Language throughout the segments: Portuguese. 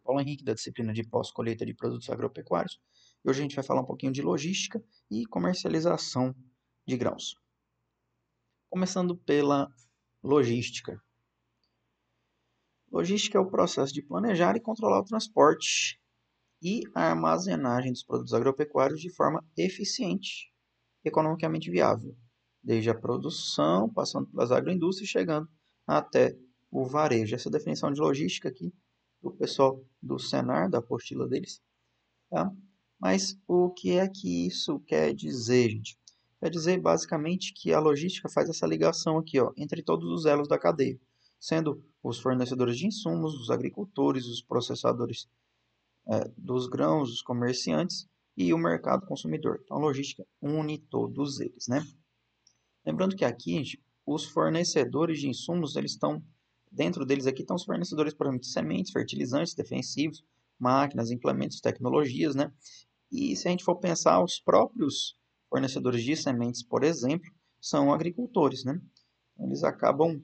Paulo Henrique, da disciplina de pós-colheita de produtos agropecuários. E hoje a gente vai falar um pouquinho de logística e comercialização de grãos. Começando pela logística. Logística é o processo de planejar e controlar o transporte e a armazenagem dos produtos agropecuários de forma eficiente e economicamente viável, desde a produção, passando pelas agroindústrias, chegando até o varejo. Essa definição de logística aqui do pessoal do Senar, da apostila deles. Tá? Mas o que é que isso quer dizer, gente? Quer dizer basicamente que a logística faz essa ligação aqui, ó, entre todos os elos da cadeia, sendo os fornecedores de insumos, os agricultores, os processadores dos grãos, os comerciantes e o mercado consumidor. Então, a logística une todos eles, né? Lembrando que aqui, gente, os fornecedores de insumos, eles estão dentro deles aqui estão os fornecedores, por exemplo, de sementes, fertilizantes, defensivos, máquinas, implementos, tecnologias, né? E se a gente for pensar, os próprios fornecedores de sementes, por exemplo, são agricultores, né? Eles acabam,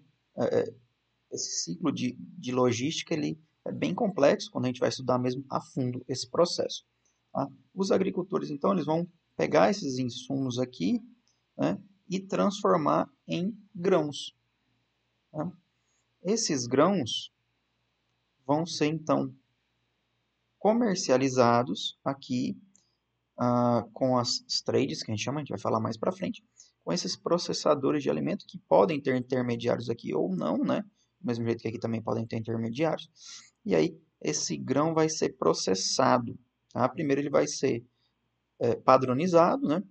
esse ciclo de logística, ele é bem complexo quando a gente vai estudar mesmo a fundo esse processo. Tá? Os agricultores, então, eles vão pegar esses insumos aqui, né, e transformar em grãos. Tá? Esses grãos vão ser, então, comercializados aqui com as trades, que a gente vai falar mais para frente, com esses processadores de alimento que podem ter intermediários aqui ou não, né? Do mesmo jeito que aqui também podem ter intermediários. E aí, esse grão vai ser processado. Tá? Primeiro ele vai ser padronizado, né?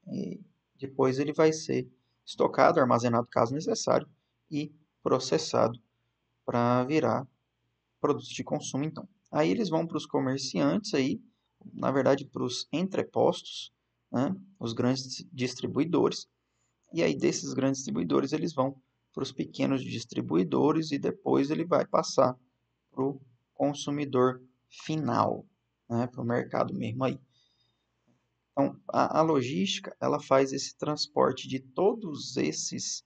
E depois ele vai ser estocado, armazenado caso necessário e processado para virar produtos de consumo, então. Aí eles vão para os comerciantes aí, na verdade para os entrepostos, né, os grandes distribuidores, e aí desses grandes distribuidores eles vão para os pequenos distribuidores e depois ele vai passar para o consumidor final, né, para o mercado mesmo aí. Então, a logística, ela faz esse transporte de todos esses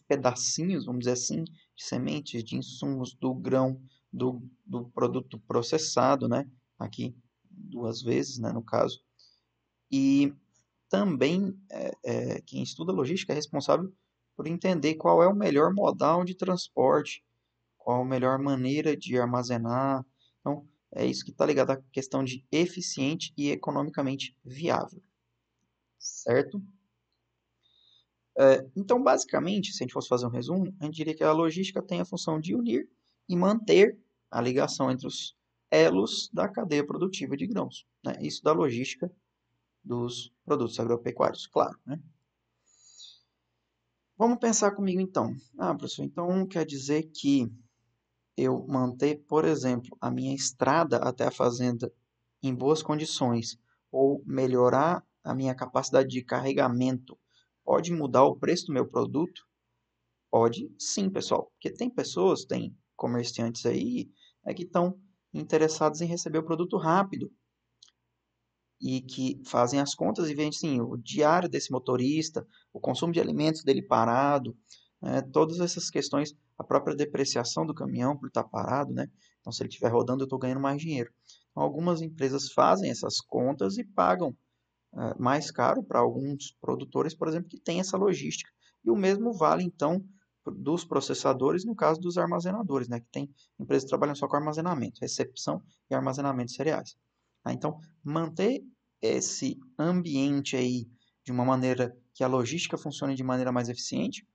pedacinhos, vamos dizer assim, de sementes, de insumos, do grão, do produto processado, né? Aqui, duas vezes, né, no caso. E também, quem estuda logística é responsável por entender qual é o melhor modal de transporte, qual a melhor maneira de armazenar. Então, é isso que está ligado à questão de eficiente e economicamente viável, certo? Então, basicamente, se a gente fosse fazer um resumo, a gente diria que a logística tem a função de unir e manter a ligação entre os elos da cadeia produtiva de grãos, né? Isso da logística dos produtos agropecuários, claro, né? Vamos pensar comigo então. Professor, então quer dizer que eu manter, por exemplo, a minha estrada até a fazenda em boas condições ou melhorar a minha capacidade de carregamento pode mudar o preço do meu produto? Pode sim, pessoal, porque tem pessoas, tem comerciantes aí, que estão interessados em receber o produto rápido e que fazem as contas e veem assim, o diário desse motorista, o consumo de alimentos dele parado, todas essas questões, a própria depreciação do caminhão por estar parado, né? Então, se ele estiver rodando, eu estou ganhando mais dinheiro. Então, algumas empresas fazem essas contas e pagam mais caro para alguns produtores, por exemplo, que têm essa logística. E o mesmo vale, então, dos processadores, no caso dos armazenadores, né, que tem empresas que trabalham só com armazenamento, recepção e armazenamento de cereais. Então, manter esse ambiente aí de uma maneira que a logística funcione de maneira mais eficiente,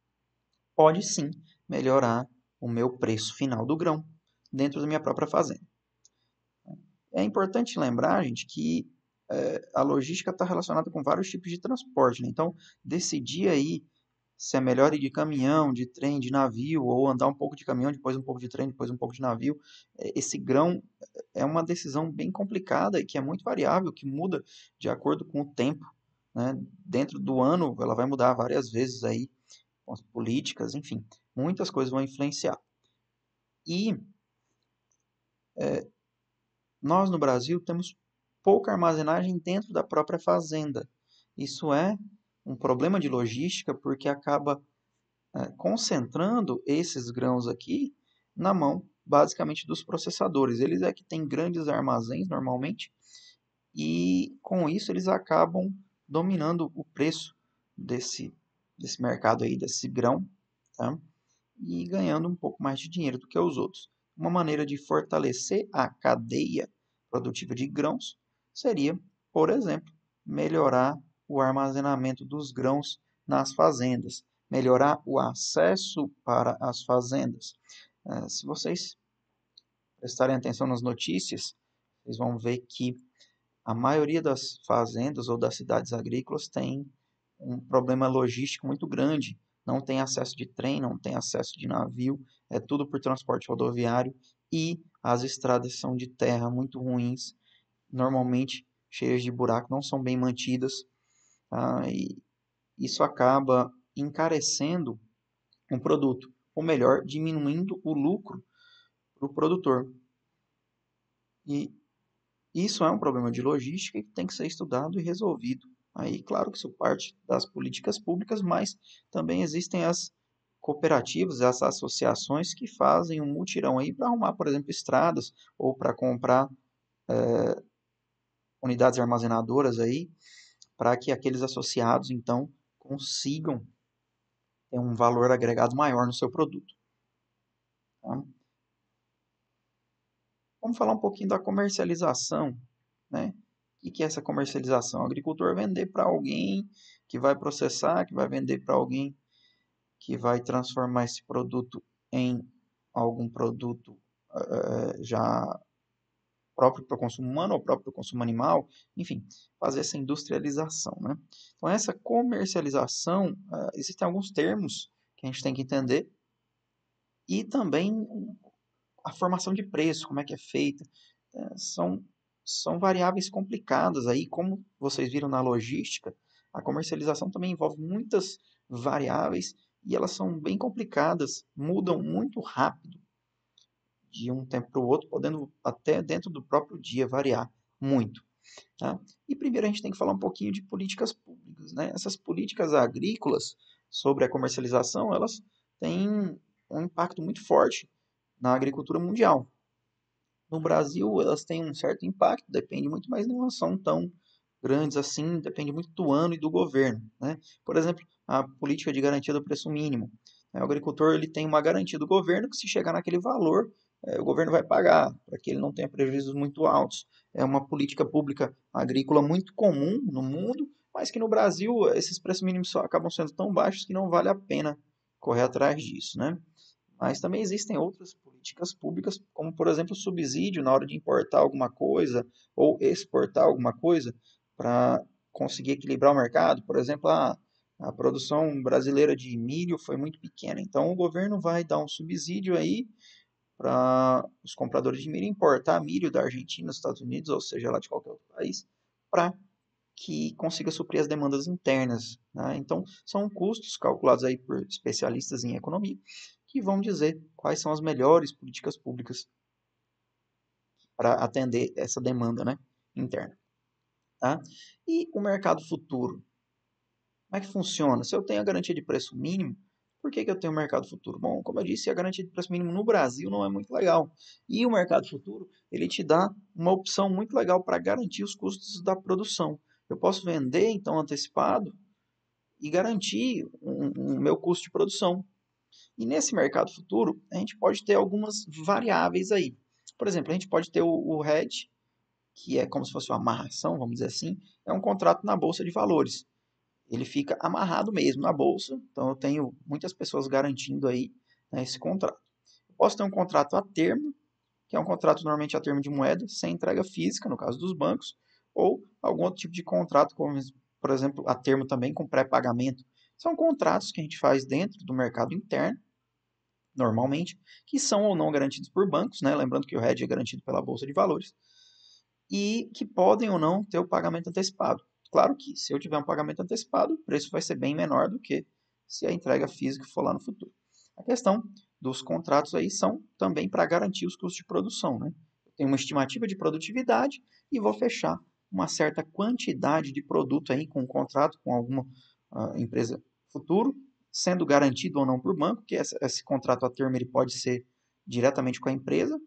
pode sim melhorar o meu preço final do grão dentro da minha própria fazenda. É importante lembrar, gente, que a logística está relacionada com vários tipos de transporte, né? Então, decidir aí se é melhor ir de caminhão, de trem, de navio, ou andar um pouco de caminhão, depois um pouco de trem, depois um pouco de navio. Esse grão é uma decisão bem complicada e que é muito variável, que muda de acordo com o tempo, né? Dentro do ano, ela vai mudar várias vezes aí, com as políticas, enfim, muitas coisas vão influenciar. E nós no Brasil temos pouca armazenagem dentro da própria fazenda. Isso é um problema de logística porque acaba concentrando esses grãos aqui na mão basicamente dos processadores. Eles é que têm grandes armazéns normalmente e com isso eles acabam dominando o preço desse mercado aí, desse grão, tá? E ganhando um pouco mais de dinheiro do que os outros. Uma maneira de fortalecer a cadeia produtiva de grãos seria, por exemplo, melhorar o armazenamento dos grãos nas fazendas, melhorar o acesso para as fazendas. Se vocês prestarem atenção nas notícias, vocês vão ver que a maioria das fazendas ou das cidades agrícolas tem um problema logístico muito grande. Não tem acesso de trem, não tem acesso de navio, é tudo por transporte rodoviário e as estradas são de terra muito ruins, normalmente cheias de buraco, não são bem mantidas, tá? E isso acaba encarecendo um produto, ou melhor, diminuindo o lucro para o produtor. E isso é um problema de logística que tem que ser estudado e resolvido. Aí, claro que isso parte das políticas públicas, mas também existem as cooperativas, as associações que fazem um mutirão aí para arrumar, por exemplo, estradas ou para comprar unidades armazenadoras aí, para que aqueles associados, então, consigam ter um valor agregado maior no seu produto. Tá? Vamos falar um pouquinho da comercialização, né? O que é essa comercialização? O agricultor vender para alguém que vai processar, que vai vender para alguém que vai transformar esse produto em algum produto já próprio para o consumo humano ou próprio para o consumo animal, enfim, fazer essa industrialização, né? Então, essa comercialização, existem alguns termos que a gente tem que entender e também a formação de preço, como é que é feita. São variáveis complicadas aí, como vocês viram na logística, a comercialização também envolve muitas variáveis e elas são bem complicadas, mudam muito rápido de um tempo para o outro, podendo até dentro do próprio dia variar muito. Tá? E primeiro a gente tem que falar um pouquinho de políticas públicas, né? Essas políticas agrícolas sobre a comercialização, elas têm um impacto muito forte na agricultura mundial. No Brasil, elas têm um certo impacto, depende muito, mas não são tão grandes assim, depende muito do ano e do governo, né? Por exemplo, a política de garantia do preço mínimo. O agricultor ele tem uma garantia do governo que se chegar naquele valor, o governo vai pagar, para que ele não tenha prejuízos muito altos. É uma política pública agrícola muito comum no mundo, mas que no Brasil esses preços mínimos só acabam sendo tão baixos que não vale a pena correr atrás disso, né? Mas também existem outras políticas públicas, como por exemplo o subsídio na hora de importar alguma coisa ou exportar alguma coisa para conseguir equilibrar o mercado. Por exemplo, a produção brasileira de milho foi muito pequena, então o governo vai dar um subsídio aí para os compradores de milho importar milho da Argentina, dos Estados Unidos, ou seja, lá de qualquer outro país, para que consiga suprir as demandas internas, né? Então, são custos calculados aí por especialistas em economia que vão dizer quais são as melhores políticas públicas para atender essa demanda, né, interna. Tá? E o mercado futuro? Como é que funciona? Se eu tenho a garantia de preço mínimo, por que eu tenho o mercado futuro? Bom, como eu disse, a garantia de preço mínimo no Brasil não é muito legal. E o mercado futuro, ele te dá uma opção muito legal para garantir os custos da produção. Eu posso vender, então, antecipado e garantir o meu custo de produção. E nesse mercado futuro, a gente pode ter algumas variáveis aí. Por exemplo, a gente pode ter o hedge, que é como se fosse uma amarração, vamos dizer assim, é um contrato na bolsa de valores. Ele fica amarrado mesmo na bolsa, então eu tenho muitas pessoas garantindo aí, né, esse contrato. Eu posso ter um contrato a termo, que é um contrato normalmente a termo de moeda, sem entrega física, no caso dos bancos, ou algum outro tipo de contrato, como, por exemplo, a termo também com pré-pagamento. São contratos que a gente faz dentro do mercado interno, normalmente, que são ou não garantidos por bancos, né? Lembrando que o hedge é garantido pela Bolsa de Valores, e que podem ou não ter o pagamento antecipado. Claro que se eu tiver um pagamento antecipado, o preço vai ser bem menor do que se a entrega física for lá no futuro. A questão dos contratos aí são também para garantir os custos de produção, né? Eu tenho uma estimativa de produtividade e vou fechar uma certa quantidade de produto aí com um contrato com alguma empresa futuro, sendo garantido ou não por banco, que esse contrato a termo ele pode ser diretamente com a empresa,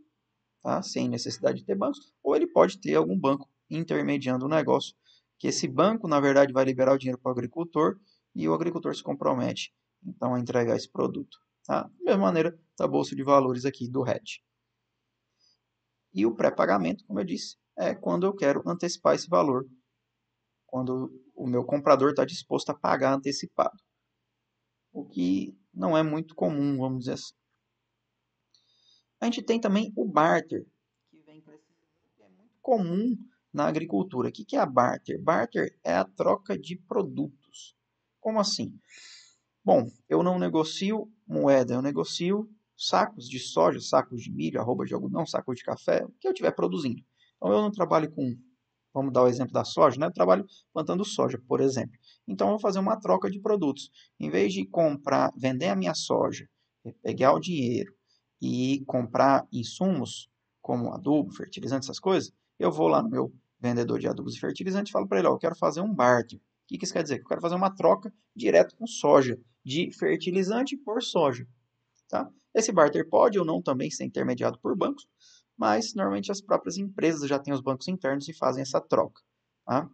tá? Sem necessidade de ter bancos, ou ele pode ter algum banco intermediando o negócio, que esse banco, na verdade, vai liberar o dinheiro para o agricultor e o agricultor se compromete, então, a entregar esse produto. Tá? Da mesma maneira da Bolsa de Valores aqui do RED. E o pré-pagamento, como eu disse, é quando eu quero antecipar esse valor, quando o meu comprador está disposto a pagar antecipado, o que não é muito comum, vamos dizer assim. A gente tem também o barter, que vem crescendo, que é muito comum na agricultura. O que é a barter? Barter é a troca de produtos. Como assim? Bom, eu não negocio moeda, eu negocio sacos de soja, sacos de milho, arroba de algodão, sacos de café, o que eu estiver produzindo. Então eu não trabalho com, vamos dar o exemplo da soja, né? Eu trabalho plantando soja, por exemplo. Então eu vou fazer uma troca de produtos. Em vez de comprar, vender a minha soja, pegar o dinheiro e comprar insumos como adubo, fertilizante, essas coisas, eu vou lá no meu vendedor de adubos e fertilizantes e falo para ele, ó, eu quero fazer um barter. O que isso quer dizer? Eu quero fazer uma troca direto com soja, de fertilizante por soja. Tá? Esse barter pode ou não também ser intermediado por bancos, mas normalmente as próprias empresas já têm os bancos internos e fazem essa troca. Tá?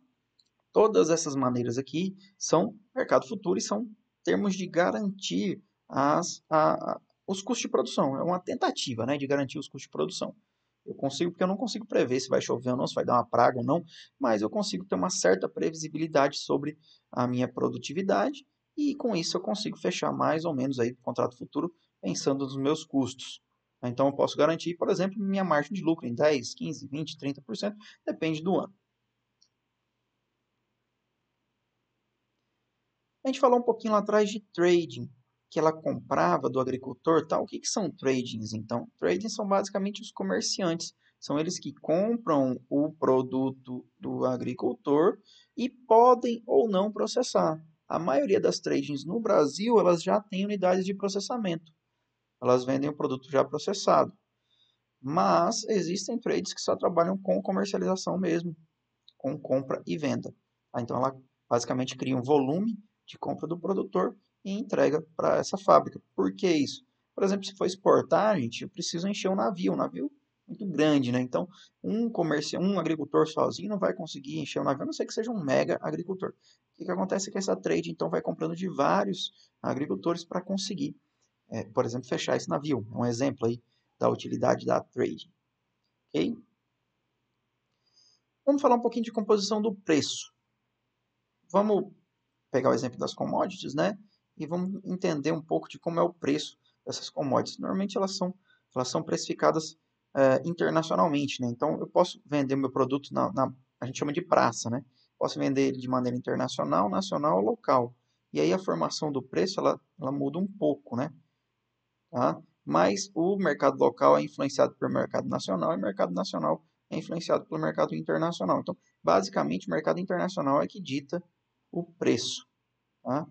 Todas essas maneiras aqui são mercado futuro e são termos de garantir os custos de produção. É uma tentativa, né, de garantir os custos de produção. Eu consigo, porque eu não consigo prever se vai chover ou não, se vai dar uma praga ou não, mas eu consigo ter uma certa previsibilidade sobre a minha produtividade e com isso eu consigo fechar mais ou menos aí o contrato futuro pensando nos meus custos. Então eu posso garantir, por exemplo, minha margem de lucro em 10, 15, 20, 30%, depende do ano. A gente falou um pouquinho lá atrás de trading, que ela comprava do agricultor, tal. O que são tradings, então? Tradings são basicamente os comerciantes. São eles que compram o produto do agricultor e podem ou não processar. A maioria das tradings no Brasil, elas já têm unidades de processamento. Elas vendem o produto já processado. Mas existem trades que só trabalham com comercialização mesmo, com compra e venda. Então ela basicamente cria um volume de compra do produtor e entrega para essa fábrica. Por que isso? Por exemplo, se for exportar, gente, eu preciso encher um navio muito grande, né? Então, um agricultor sozinho não vai conseguir encher um navio, a não ser que seja um mega agricultor. O que acontece é que essa trade, então, vai comprando de vários agricultores para conseguir, por exemplo, fechar esse navio. É um exemplo aí da utilidade da trade. Ok? Vamos falar um pouquinho de composição do preço. Vamos pegar o exemplo das commodities, né? E vamos entender um pouco de como é o preço dessas commodities. Normalmente elas são precificadas internacionalmente, né? Então eu posso vender o meu produto a gente chama de praça, né? Posso vender ele de maneira internacional, nacional ou local. E aí a formação do preço ela muda um pouco, né? Tá? Mas o mercado local é influenciado pelo mercado nacional e o mercado nacional é influenciado pelo mercado internacional. Então, basicamente, o mercado internacional é que dita o preço, tá,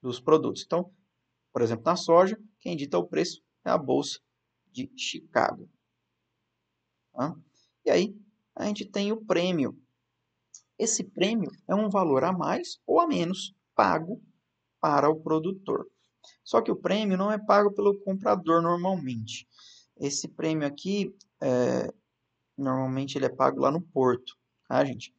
dos produtos. Então, por exemplo, na soja, quem dita o preço é a Bolsa de Chicago. Tá? E aí, a gente tem o prêmio. Esse prêmio é um valor a mais ou a menos pago para o produtor. Só que o prêmio não é pago pelo comprador normalmente. Esse prêmio aqui, normalmente ele é pago lá no porto, tá, gente?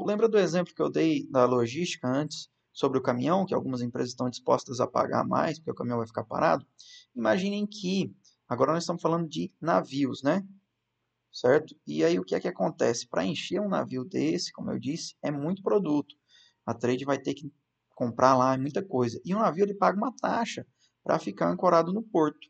Lembra do exemplo que eu dei da logística antes, sobre o caminhão, que algumas empresas estão dispostas a pagar mais, porque o caminhão vai ficar parado? Imaginem que, agora nós estamos falando de navios, né? Certo? E aí o que é que acontece? Para encher um navio desse, como eu disse, é muito produto. A trade vai ter que comprar lá muita coisa. E o navio ele paga uma taxa para ficar ancorado no porto.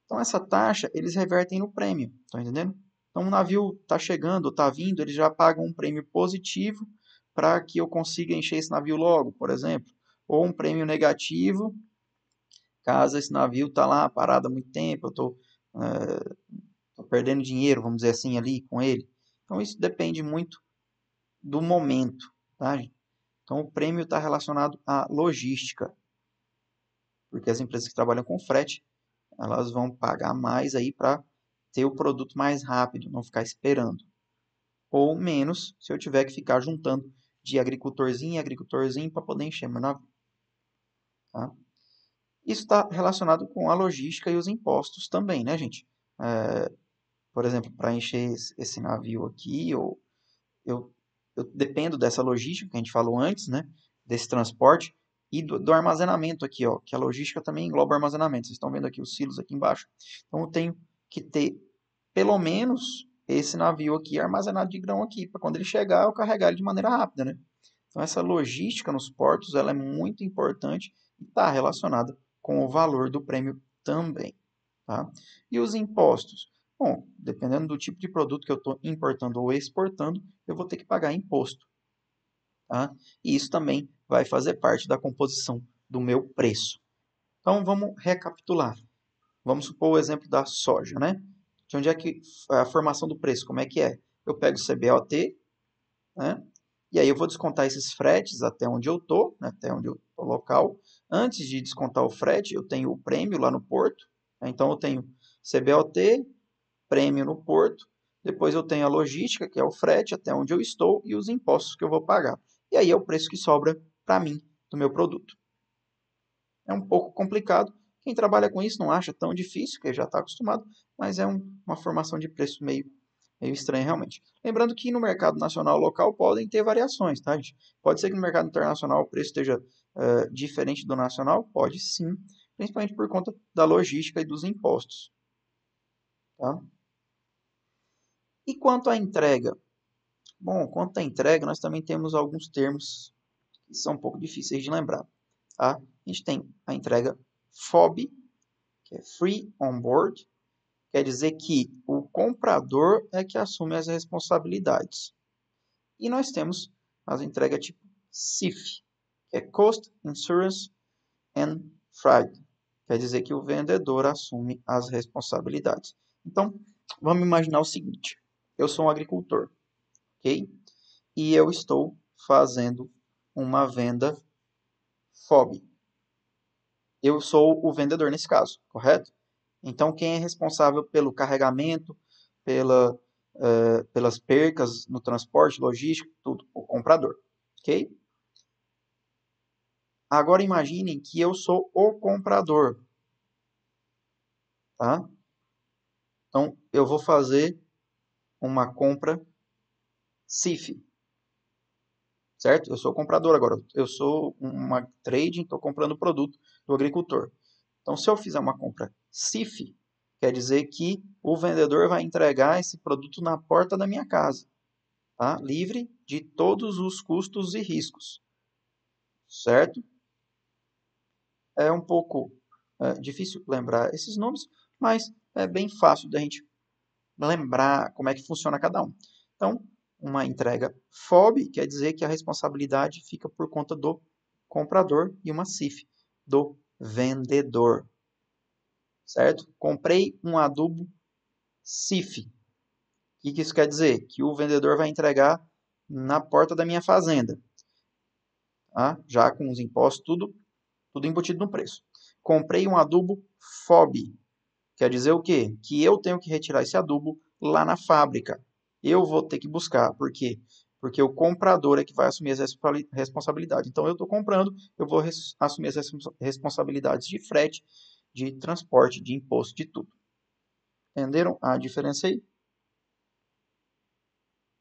Então essa taxa eles revertem no prêmio, estão entendendo? Então o navio está chegando, está vindo, eles já pagam um prêmio positivo para que eu consiga encher esse navio logo, por exemplo. Ou um prêmio negativo, caso esse navio está lá parado há muito tempo, eu estou perdendo dinheiro, vamos dizer assim, ali com ele. Então isso depende muito do momento, tá, gente? Então o prêmio está relacionado à logística, porque as empresas que trabalham com frete, elas vão pagar mais aí para ter o produto mais rápido, não ficar esperando. Ou menos, se eu tiver que ficar juntando de agricultorzinho em agricultorzinho para poder encher meu navio. Tá? Isso está relacionado com a logística e os impostos também, né, gente? Por exemplo, para encher esse navio aqui, eu, eu dependo dessa logística que a gente falou antes, né? Desse transporte e do armazenamento aqui, ó, que a logística também engloba armazenamento. Vocês estão vendo aqui os silos aqui embaixo. Então eu tenho que ter pelo menos esse navio aqui armazenado de grão aqui, para quando ele chegar eu carregar ele de maneira rápida, né? Então essa logística nos portos ela é muito importante e está relacionada com o valor do prêmio também. Tá? E os impostos? Bom, dependendo do tipo de produto que eu estou importando ou exportando, eu vou ter que pagar imposto. Tá? E isso também vai fazer parte da composição do meu preço. Então vamos recapitular. Vamos supor o exemplo da soja, né? De onde é que a formação do preço, como é que é? Eu pego o CBOT, né? E aí eu vou descontar esses fretes até onde eu estou, né? Até onde eu estou local. Antes de descontar o frete, eu tenho o prêmio lá no porto. Né? Então eu tenho CBOT, prêmio no porto, depois eu tenho a logística, que é o frete até onde eu estou, e os impostos que eu vou pagar. E aí é o preço que sobra para mim do meu produto. É um pouco complicado. Quem trabalha com isso não acha tão difícil, porque já está acostumado, mas é uma formação de preço meio estranha realmente. Lembrando que no mercado nacional local podem ter variações, tá, gente? Pode ser que no mercado internacional o preço esteja diferente do nacional? Pode sim, principalmente por conta da logística e dos impostos. Tá? E quanto à entrega? Bom, quanto à entrega, nós também temos alguns termos que são um pouco difíceis de lembrar. Tá? A gente tem a entrega FOB, que é Free On Board, quer dizer que o comprador é que assume as responsabilidades. E nós temos as entregas tipo CIF, que é Cost, Insurance and Freight, quer dizer que o vendedor assume as responsabilidades. Então, vamos imaginar o seguinte: eu sou um agricultor, ok? E eu estou fazendo uma venda FOB. Eu sou o vendedor nesse caso, correto? Então, quem é responsável pelo carregamento, pelas percas no transporte, logístico, tudo? O comprador, ok? Agora imaginem que eu sou o comprador, tá? Então, eu vou fazer uma compra CIF, certo? Eu sou o comprador agora. Eu sou uma trading, estou comprando o produto do agricultor. Então, se eu fizer uma compra CIF, quer dizer que o vendedor vai entregar esse produto na porta da minha casa, tá? Livre de todos os custos e riscos, certo? É um pouco difícil lembrar esses nomes, mas é bem fácil da gente lembrar como é que funciona cada um. Então, uma entrega FOB quer dizer que a responsabilidade fica por conta do comprador e uma CIF do vendedor, certo? Comprei um adubo CIF. O que isso quer dizer? Que o vendedor vai entregar na porta da minha fazenda, tá? Já com os impostos, tudo embutido no preço. Comprei um adubo FOB. Quer dizer o quê? Que eu tenho que retirar esse adubo lá na fábrica. Eu vou ter que buscar. Por quê? Porque o comprador é que vai assumir as responsabilidades. Então, eu estou comprando, eu vou assumir as responsabilidades de frete, de transporte, de imposto, de tudo. Entenderam a diferença aí?